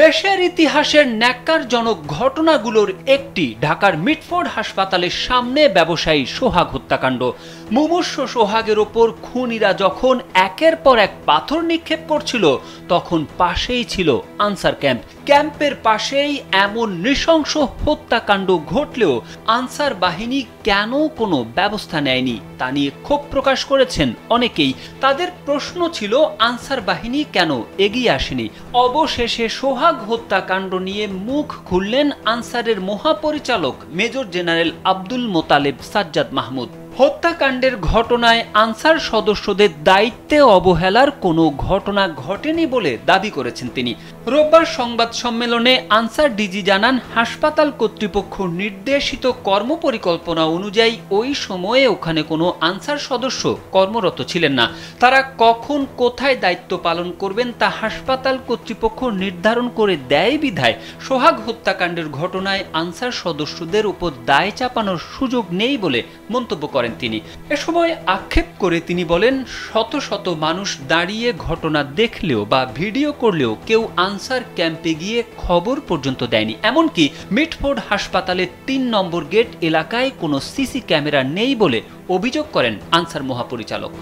দেশের ইতিহাসের ন্যাক্কারজনক ঘটনাগুলোর একটি ঢাকার মিটফোর্ড হাসপাতালের সামনে ব্যবসায়ী সোহাগ হত্যাকাণ্ড। মুমূর্ষু সোহাগের ওপর খুনিরা যখন একের পর এক পাথর নিক্ষেপ করছিল, তখন পাশেই ছিল আনসার ক্যাম্প। ক্যাম্পের পাশেই এমন নৃশংস হত্যাকাণ্ড ঘটলেও আনসার বাহিনী কেন কোনো ব্যবস্থা নেয়নি তা নিয়ে ক্ষোভ প্রকাশ করেছেন অনেকেই। তাদের প্রশ্ন ছিল, আনসার বাহিনী কেন এগিয়ে আসেনি। অবশেষে সোহাগ হত্যাকাণ্ড নিয়ে মুখ খুললেন আনসারের মহাপরিচালক মেজর জেনারেল আব্দুল মোতালেব সাজ্জাদ মাহমুদ। হত্যাকাণ্ডের ঘটনায় আনসার সদস্যদের দায়িত্বে অবহেলার কোনো ঘটনা ঘটেনি বলে দাবি করেছেন তিনি। রোববার সংবাদ সম্মেলনে আনসার ডিজি জানান, হাসপাতাল কর্তৃপক্ষ নির্দেশিত কর্মপরিকল্পনা অনুযায়ী ওই সময়ে ওখানে কোনো আনসার সদস্য কর্মরত ছিলেন না। তারা কখন কোথায় দায়িত্ব পালন করবেন তা হাসপাতাল কর্তৃপক্ষ নির্ধারণ করে দেয় বিধায় সোহাগ হত্যাকাণ্ডের ঘটনায় আনসার সদস্যদের উপর দায় চাপানোর সুযোগ নেই বলে মন্তব্য করেন তিনি। এ সময় আক্ষেপ করে তিনি বলেন, শত শত মানুষ দাঁড়িয়ে ঘটনা দেখলেও বা ভিডিও করলেও কেউ আনসার ক্যাম্পে গিয়ে খবর পর্যন্ত দেয়নি। এমনকি মিটফোর্ড হাসপাতালের ৩ নম্বর গেট এলাকায় কোনো সিসি ক্যামেরা নেই বলে অভিযোগ করেন আনসার মহাপরিচালক।